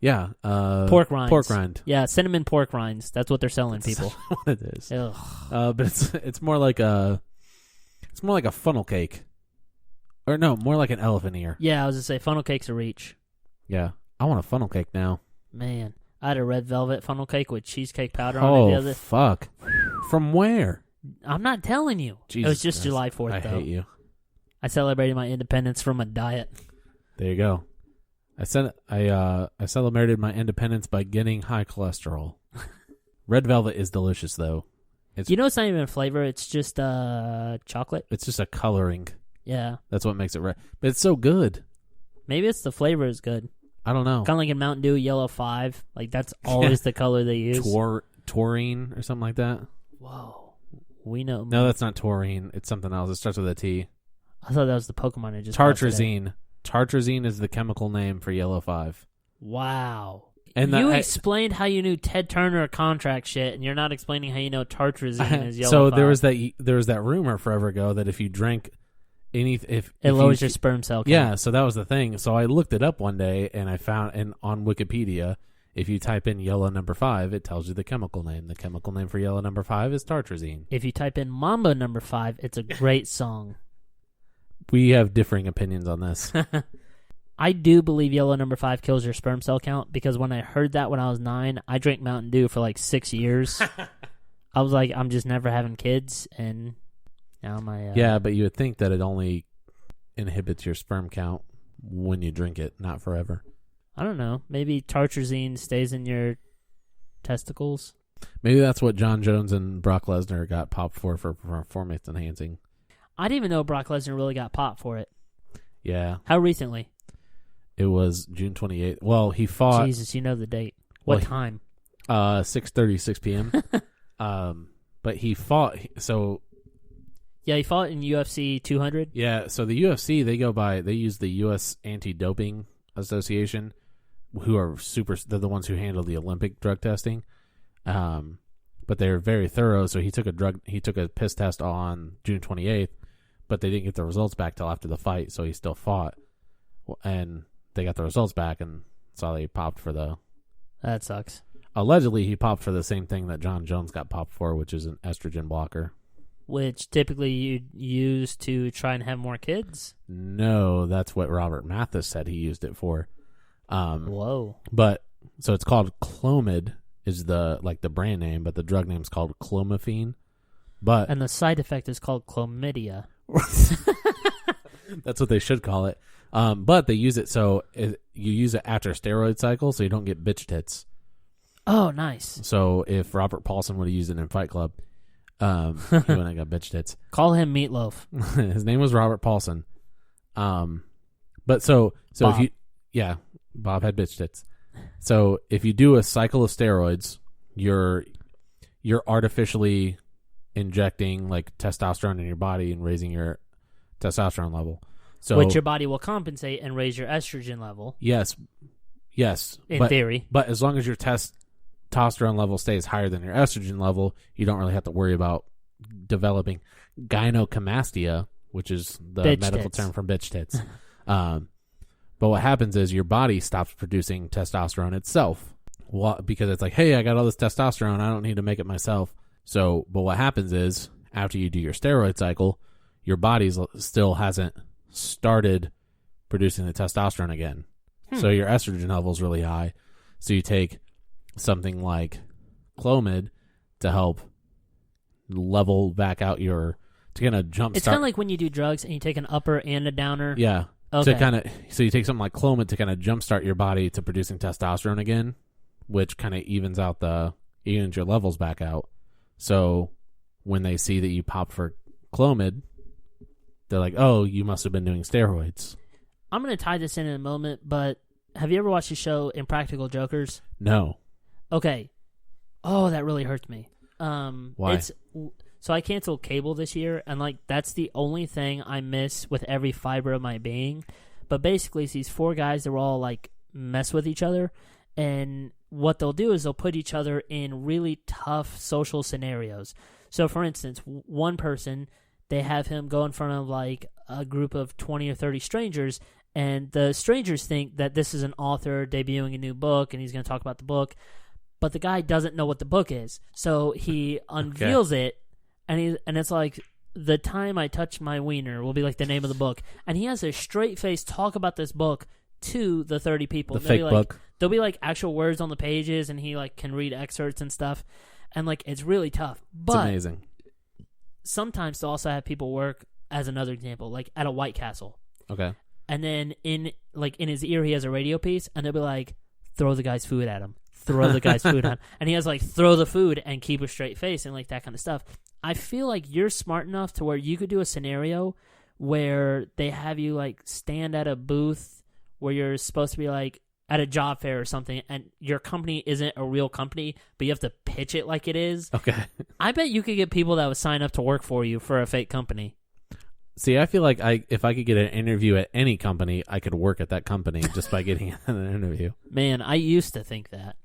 yeah. Pork rinds. Pork rind. Yeah, cinnamon pork rinds. That's what they're selling people. What it is. Ugh. But it's more like a funnel cake. Or no, more like an elephant ear. Yeah, I was going to say funnel cake's a reach. Yeah. I want a funnel cake now. Man, I had a red velvet funnel cake with cheesecake powder on it the other. Oh, fuck. From where? I'm not telling you. Jesus it was just Christ. July 4th, though. I hate you. I celebrated my independence from a diet. There you go. I celebrated my independence by getting high cholesterol. Red velvet is delicious, though. It's not even a flavor. It's just chocolate. It's just a coloring. Yeah. That's what makes it red. But it's so good. Maybe it's the flavor is good. I don't know. Kind of like in Mountain Dew Yellow 5. Like, that's always the color they use. Taurine or something like that. Whoa. We know. No, that's not taurine. It's something else. It starts with a T. I thought that was the Pokemon I just Tartrazine. Tartrazine is the chemical name for Yellow 5. Wow. And you explained how you knew Ted Turner contract shit, and you're not explaining how you know tartrazine is Yellow 5. So there was that rumor forever ago that if you drank if it lowers your sperm cell count. Yeah, so that was the thing. So I looked it up one day, and I found on Wikipedia, if you type in yellow number 5, it tells you the chemical name. The chemical name for yellow number 5 is tartrazine. If you type in Mambo number 5, it's a great song. We have differing opinions on this. I do believe yellow number 5 kills your sperm cell count, because when I heard that when I was 9, I drank Mountain Dew for like 6 years. I was like, I'm just never having kids, and now my... Yeah, but you would think that it only inhibits your sperm count when you drink it, not forever. I don't know. Maybe tartrazine stays in your testicles. Maybe that's what John Jones and Brock Lesnar got popped for performance enhancing. I didn't even know Brock Lesnar really got popped for it. Yeah. How recently? It was June 28th. Well, he fought... Jesus, you know the date. What time? 6:30, 6 p.m. But he fought... So... Yeah, he fought in UFC 200. Yeah, so the UFC, they use the U.S. Anti-Doping Association, who are they're the ones who handle the Olympic drug testing. But they're very thorough, so he took a piss test on June 28th, but they didn't get the results back till after the fight, so he still fought. And they got the results back, and saw they popped for the... That sucks. Allegedly, he popped for the same thing that John Jones got popped for, which is an estrogen blocker. Which typically you'd use to try and have more kids? No, that's what Robert Mathis said he used it for. Whoa. But, so it's called Clomid, is the brand name, but the drug name is called clomiphene. But and the side effect is called chlamydia. That's what they should call it. But they use it you use it after a steroid cycle, so you don't get bitch tits. Oh, nice. So if Robert Paulson would have used it in Fight Club, he wouldn't have got bitch tits. Call him Meatloaf. His name was Robert Paulson. But so Bob. if you, Bob had bitch tits. So if you do a cycle of steroids, you're artificially injecting like testosterone in your body and raising your testosterone level. So which your body will compensate and raise your estrogen level. Yes. In theory. But as long as your testosterone level stays higher than your estrogen level, you don't really have to worry about developing gynecomastia, which is the bitch medical tits. term for bitch tits. But what happens is your body stops producing testosterone itself. Because it's like, hey, I got all this testosterone, I don't need to make it myself. So, but what happens is, after you do your steroid cycle, your body still hasn't started producing the testosterone again. So your estrogen level is really high. So you take something like Clomid to help level back out to kind of jumpstart. It's kind of like when you do drugs and you take an upper and a downer. Yeah. Okay. So you take something like Clomid to kind of jumpstart your body to producing testosterone again, which kind of evens your levels back out. So when they see that you pop for Clomid, they're like, oh, you must have been doing steroids. I'm going to tie this in a moment, but have you ever watched the show Impractical Jokers? No. Okay. Oh, that really hurts me. Why? So I canceled cable this year, and that's the only thing I miss with every fiber of my being. But basically, it's these 4 guys that were all mess with each other, and what they'll do is they'll put each other in really tough social scenarios. So, for instance, one person, they have him go in front of a group of 20 or 30 strangers, and the strangers think that this is an author debuting a new book, and he's going to talk about the book. But the guy doesn't know what the book is, so he unveils it, and it's like, The Time I Touched My Wiener will be the name of the book, and he has a straight face talk about this book to the 30 people. The fake book. There'll be actual words on the pages, and he can read excerpts and stuff, and it's really tough. But it's amazing. Sometimes they'll also have people work, as another example, at a White Castle. Okay. And then in his ear he has a radio piece, and they'll be like, throw the guy's food at him. Throw the guy's food at him. And he has throw the food and keep a straight face and that kind of stuff. I feel like you're smart enough to where you could do a scenario where they have you stand at a booth where you're supposed to be at a job fair or something, and your company isn't a real company, but you have to pitch it like it is. Okay. I bet you could get people that would sign up to work for you for a fake company. See, I feel like if I could get an interview at any company, I could work at that company just by getting an interview. Man, I used to think that.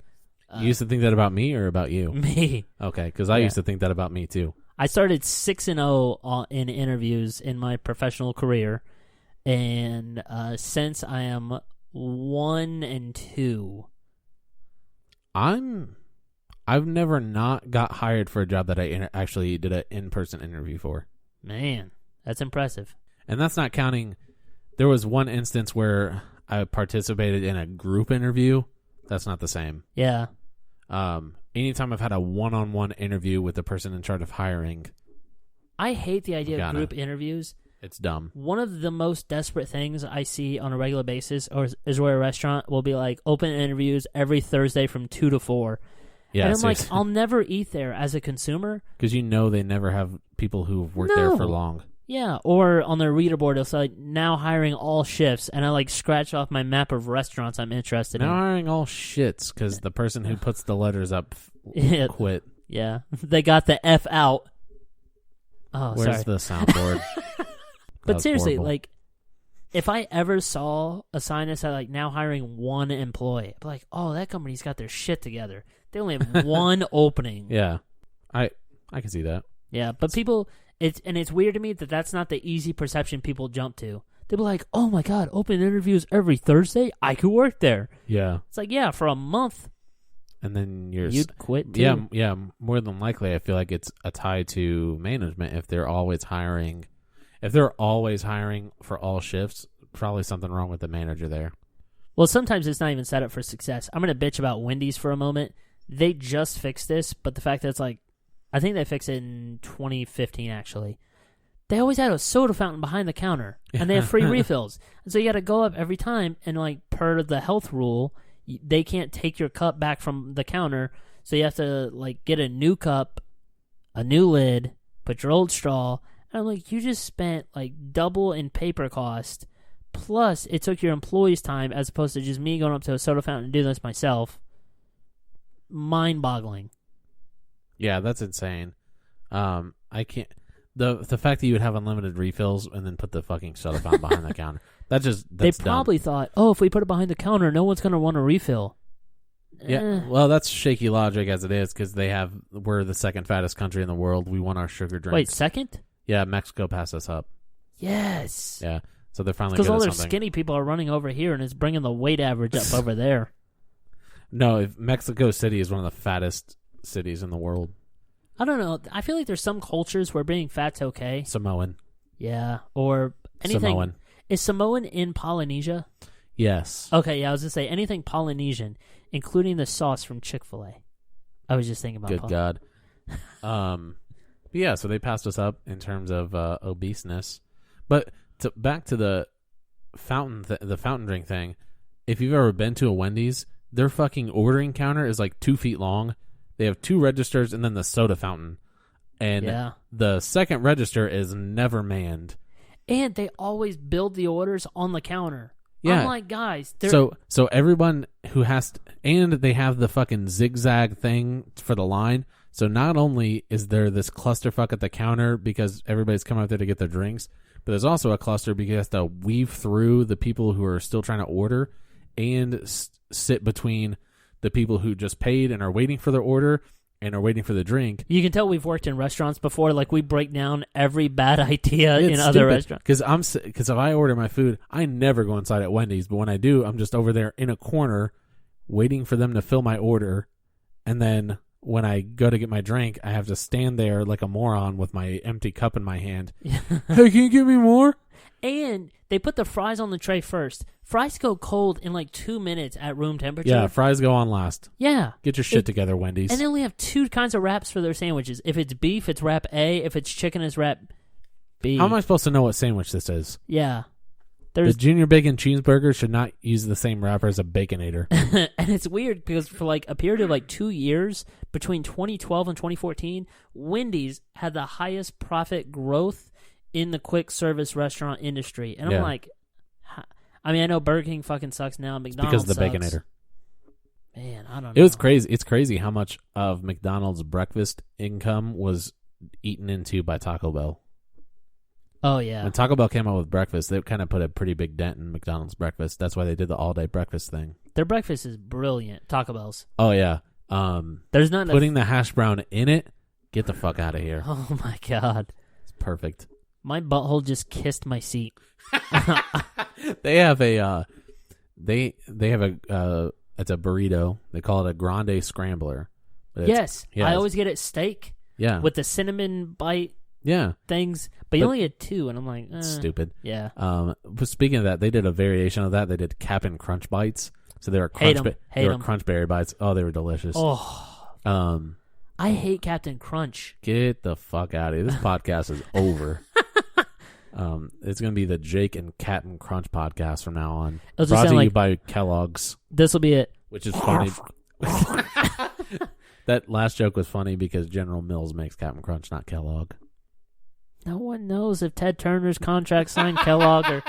You used to think that about me or about you? Me. Okay, because I used to think that about me too. I started 6-0 in interviews in my professional career, and since I am 1-2. I've never not got hired for a job that I actually did an in-person interview for. Man, that's impressive. And that's not counting. There was one instance where I participated in a group interview. That's not the same. Yeah. Anytime I've had a one-on-one interview with the person in charge of hiring, I hate the idea of group interviews. It's dumb. One of the most desperate things I see on a regular basis is where a restaurant will be open interviews every Thursday from 2 to 4. Yeah, and I'm seriously. I'll never eat there as a consumer. Because they never have people who've worked there for long. Yeah, or on their reader board, it'll say, now hiring all shifts, and I scratch off my map of restaurants I'm interested in. Now hiring all shits, because the person who puts the letters up quit. Yeah, they got the F out. Oh, Where's sorry. the soundboard? But seriously, horrible. if I ever saw a sign that said, now hiring one employee, I'd be like, oh, that company's got their shit together. They only have one opening. Yeah, I can see that. Yeah, but people... It's weird to me that that's not the easy perception people jump to. They'll be like, oh my God, open interviews every Thursday? I could work there. Yeah. It's yeah, for a month. And then you'd quit too. Yeah, more than likely I feel like it's a tie to management. If they're always hiring for all shifts, probably something wrong with the manager there. Well, sometimes it's not even set up for success. I'm going to bitch about Wendy's for a moment. They just fixed this, but the fact that it's I think they fixed it in 2015, actually. They always had a soda fountain behind the counter, and they have free refills. And so you got to go up every time, and per the health rule, they can't take your cup back from the counter, so you have to get a new cup, a new lid, put your old straw. And I'm you just spent double in paper cost, plus it took your employees' time as opposed to just me going up to a soda fountain and doing this myself. Mind-boggling. Yeah, that's insane. I can't. the fact that you would have unlimited refills and then put the fucking soda fountain behind the counter. That's they probably thought, oh, if we put it behind the counter, no one's going to want a refill. Yeah, well, that's shaky logic as it is because we're the second fattest country in the world. We want our sugar drinks. Wait, second? Yeah, Mexico passed us up. Yes. Yeah, so they're finally because good all at their something. skinny people are running over here, and it's bringing the weight average up over there. No, if Mexico City is one of the fattest cities in the world. I don't know. I feel like there's some cultures where being fat's okay. Samoan. Yeah, or anything. Samoan. Is Samoan in Polynesia? Yes. Okay, yeah, I was going to say anything Polynesian, including the sauce from Chick-fil-A. I was just thinking about Good God. But yeah, so they passed us up in terms of obeseness. But back to the fountain drink thing. If you've ever been to a Wendy's, their fucking ordering counter is like 2 feet long. They have 2 registers and then the soda fountain. And the second register is never manned. And they always build the orders on the counter. Yeah. I'm like, guys. So everyone who has to, and they have the fucking zigzag thing for the line. So not only is there this clusterfuck at the counter because everybody's coming out there to get their drinks, but there's also a cluster because you have to weave through the people who are still trying to order and sit between the people who just paid and are waiting for their order and are waiting for the drink. You can tell we've worked in restaurants before. Like, we break down every bad idea in other restaurants. Because if I order my food, I never go inside at Wendy's. But when I do, I'm just over there in a corner waiting for them to fill my order. And then when I go to get my drink, I have to stand there like a moron with my empty cup in my hand. Hey, can you give me more? And they put the fries on the tray first. Fries go cold in like 2 minutes at room temperature. Yeah, fries go on last. Yeah. Get your shit together, Wendy's. And they only have 2 kinds of wraps for their sandwiches. If it's beef, it's wrap A. If it's chicken, it's wrap B. How am I supposed to know what sandwich this is? Yeah. The Junior Bacon Cheeseburger should not use the same wrapper as a Baconator. And it's weird because for like a period of like 2 years, between 2012 and 2014, Wendy's had the highest profit growth in the quick service restaurant industry. And I'm like, I mean, I know Burger King fucking sucks now. McDonald's because of the sucks. Baconator. Man, I don't know. It was crazy. It's crazy how much of McDonald's breakfast income was eaten into by Taco Bell. Oh, yeah. When Taco Bell came out with breakfast, they kind of put a pretty big dent in McDonald's breakfast. That's why they did the all-day breakfast thing. Their breakfast is brilliant. Taco Bell's. Oh, yeah. There's not putting the hash brown in it, get the fuck out of here. Oh, my God. It's perfect. My butthole just kissed my seat. They have a it's a burrito. They call it a grande scrambler. Yes. I always get it steak. Yeah. With the cinnamon bite. Yeah. Things. But you only had 2, and I'm like, stupid. Yeah. But speaking of that, they did a variation of that. They did Cap'n Crunch bites. So they were Crunchberry bites. Oh, they were delicious. Oh. I hate Captain Crunch. Get the fuck out of here. This podcast is over. It's going to be the Jake and Captain Crunch podcast from now on. Brought to you by Kellogg's. This will be it. Which is funny. That last joke was funny because General Mills makes Captain Crunch, not Kellogg. No one knows if Ted Turner's contract signed Kellogg or...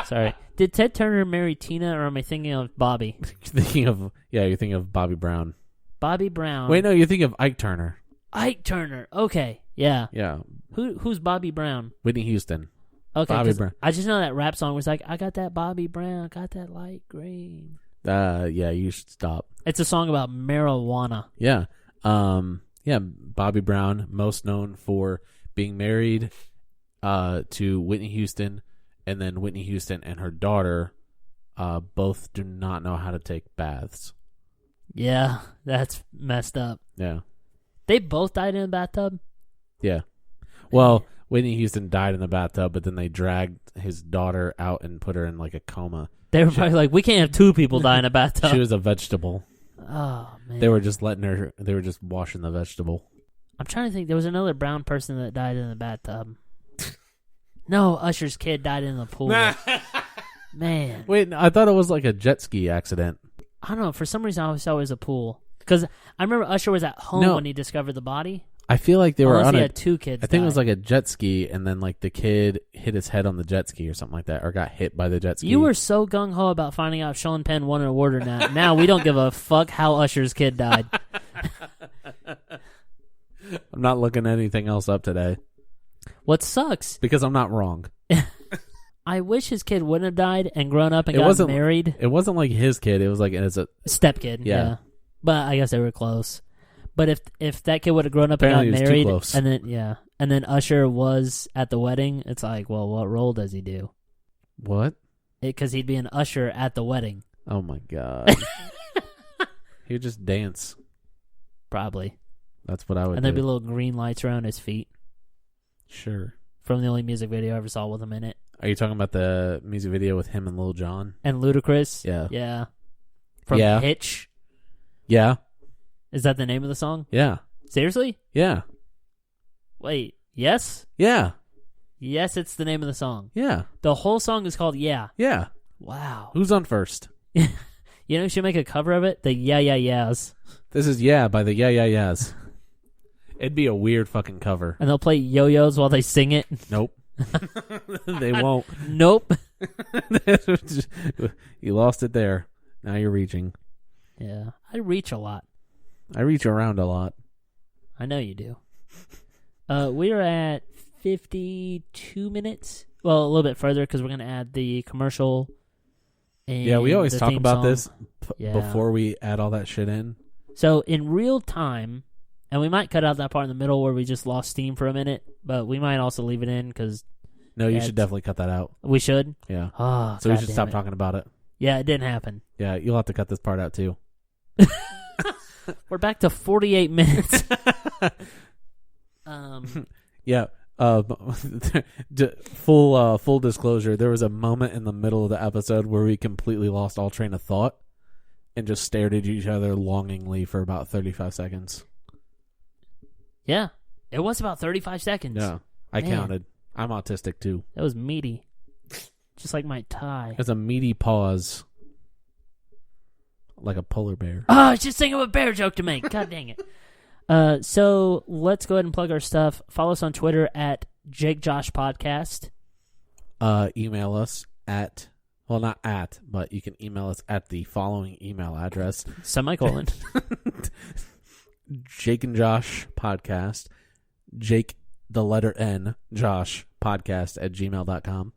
Sorry. Did Ted Turner marry Tina, or am I thinking of Bobby? You're thinking of Bobby Brown. Bobby Brown. Wait, no, you're thinking of Ike Turner. Ike Turner. Okay. Yeah. Yeah. Who's Bobby Brown? Whitney Houston. Okay. Bobby Brown. I just know that rap song was like, I got that Bobby Brown, got that light green. Yeah, you should stop. It's a song about marijuana. Yeah. Bobby Brown, most known for being married to Whitney Houston, and then Whitney Houston and her daughter both do not know how to take baths. Yeah, that's messed up. Yeah. They both died in a bathtub? Yeah. Well, Whitney Houston died in the bathtub, but then they dragged his daughter out and put her in like a coma. They were probably like, we can't have 2 people die in a bathtub. She was a vegetable. Oh, man. They were just washing the vegetable. I'm trying to think. There was another brown person that died in the bathtub. No, Usher's kid died in the pool. Man. Wait, I thought it was like a jet ski accident. I don't know. For some reason, I always thought it was a pool. Because I remember Usher was at home when he discovered the body. I feel like they were on he had 2 kids. I think it was like a jet ski, and then like the kid hit his head on the jet ski or something like that, or got hit by the jet ski. You were so gung-ho about finding out if Sean Penn won an award or not. Now we don't give a fuck how Usher's kid died. I'm not looking anything else up today. What sucks? Because I'm not wrong. I wish his kid wouldn't have died and grown up and got married. It wasn't like his kid. It was like as a stepkid. Yeah. But I guess they were close. But if that kid would have grown up Apparently and got married, too close. and then Usher was at the wedding, it's like, well, what role does he do? What? Because he'd be an usher at the wedding. Oh my god. He would just dance. Probably. That's what I would do. And there'd be little green lights around his feet. Sure. From the only music video I ever saw with him in it. Are you talking about the music video with him and Lil Jon? And Ludacris? Yeah. Yeah. From Yeah. Hitch? Yeah. Is that the name of the song? Yeah. Seriously? Yeah. Wait, yes? Yeah. Yes, it's the name of the song. Yeah. The whole song is called Yeah. Yeah. Wow. Who's on first? You know who should make a cover of it? The Yeah Yeah Yeahs. This is Yeah by the Yeah Yeah Yeahs. It'd be a weird fucking cover. And they'll play yo-yos while they sing it. Nope. They won't. Nope. You lost it there. Now you're reaching. Yeah. I reach a lot. I reach around a lot. I know you do. We are at 52 minutes. Well, a little bit further because we're going to add the commercial. And yeah, we always the talk theme about song. this Yeah. before we add all that shit in. So in real time, and we might cut out that part in the middle where we just lost steam for a minute, but we might also leave it in because No, you should definitely cut that out. we should. Yeah. Oh, So we should stop talking about it. Yeah, it didn't happen. Yeah, you'll have to cut this part out too. We're back to 48 minutes. Yeah. Full disclosure, there was a moment in the middle of the episode where we completely lost all train of thought and just stared at each other longingly for about 35 seconds. Yeah, it was about 35 seconds. Yeah, I counted. I'm autistic too. That was meaty. Just like my tie. It's a meaty pause. Like a polar bear. Oh, I was just thinking of a bear joke to make. God dang it. So let's go ahead and plug our stuff. Follow us on Twitter at Jake Josh Podcast. Email us at, well, not at, but you can email us at the following email address. Semicolon. Jake and Josh Podcast. Jake, the letter N, Josh Podcast at gmail.com.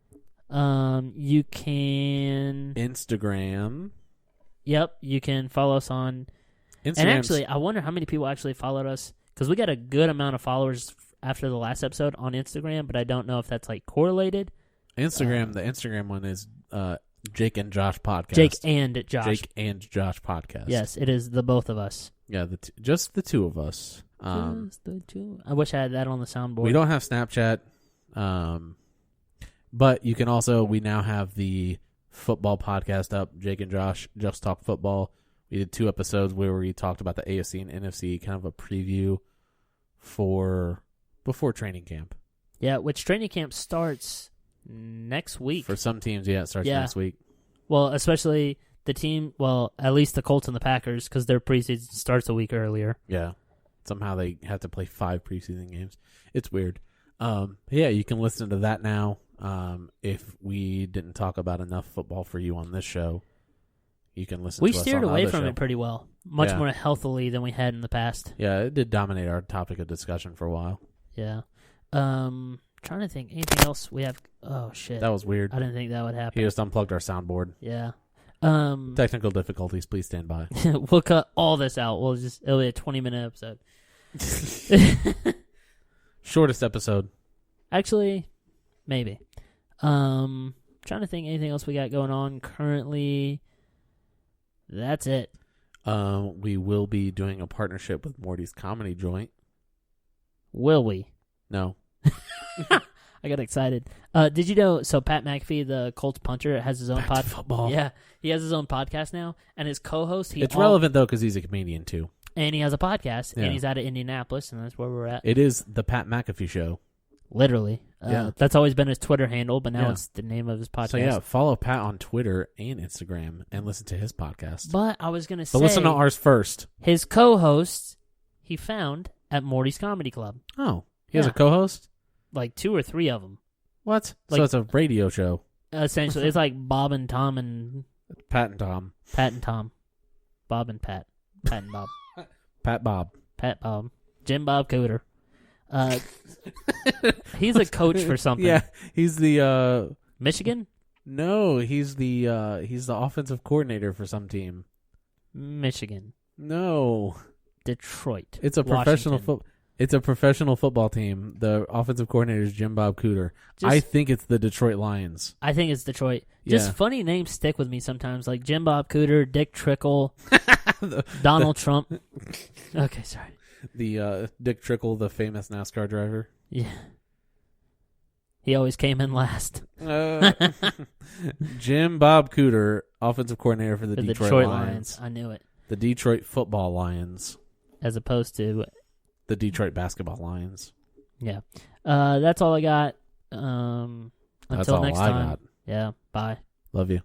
You can Instagram. Yep, you can follow us on. And actually, I wonder how many people actually followed us because we got a good amount of followers after the last episode on Instagram, but I don't know if that's like correlated. Instagram, the Instagram one is Jake and Josh Podcast. Jake and Josh. Jake and Josh Podcast. Yes, it is the both of us. Yeah, just the two of us. Just the two. I wish I had that on the soundboard. We don't have Snapchat, but you can also. We now have the football podcast up. Jake and Josh Just Talk Football. We did 2 episodes where we talked about the AFC and NFC, kind of a preview for before training camp. Yeah, which training camp starts next week. For some teams, yeah, it starts next week. Well, especially the team, well, at least the Colts and the Packers, because their preseason starts a week earlier. Yeah. Somehow they have to play 5 preseason games. It's weird. Yeah, you can listen to that now. If we didn't talk about enough football for you on this show, you can listen to us on the other show. We steered away from it pretty well. Much more healthily than we had in the past. Yeah, it did dominate our topic of discussion for a while. Yeah. Trying to think. Anything else we have? Oh, shit. That was weird. I didn't think that would happen. He just unplugged our soundboard. Yeah. Technical difficulties. Please stand by. We'll cut all this out. It'll be a 20-minute episode. Shortest episode. Actually, maybe. Trying to think anything else we got going on currently. That's it. We will be doing a partnership with Morty's Comedy Joint. Will we? No. I got excited. Did you know? So Pat McAfee, the Colts punter, has his own podcast. Football. Yeah, he has his own podcast now, and his co-host. It's relevant though because he's a comedian too, and he has a podcast, and he's out of Indianapolis, and that's where we're at. It is the Pat McAfee Show. Literally, yeah. That's always been his Twitter handle, but now it's the name of his podcast. So yeah, follow Pat on Twitter and Instagram, and listen to his podcast. But I was gonna say, but listen to ours first. His co-host he found at Morty's Comedy Club. Oh, he has a co-host. Like 2 or 3 of them. What? Like, so it's a radio show. Essentially, it's like Bob and Tom and... Pat and Tom. Pat and Tom. Bob and Pat. Pat and Bob. Pat Bob. Pat Bob. Jim Bob Cooter. He's a coach for something. Yeah, he's the Michigan? no, he's the offensive coordinator for some team. Michigan. No, Detroit. it's a professional It's a professional football team. The offensive coordinator is Jim Bob Cooter. I think it's the Detroit Lions. I think it's Detroit. Just Yeah. funny names stick with me sometimes, like Jim Bob Cooter, Dick Trickle, Donald Trump. Okay, sorry. The Dick Trickle, the famous NASCAR driver. Yeah. He always came in last. Jim Bob Cooter, offensive coordinator for the Detroit Lions. I knew it. The Detroit Football Lions. As opposed to The Detroit Basketball Lions. yeah. That's all I got. Until That's all next I time. got. Yeah. Bye. Love you.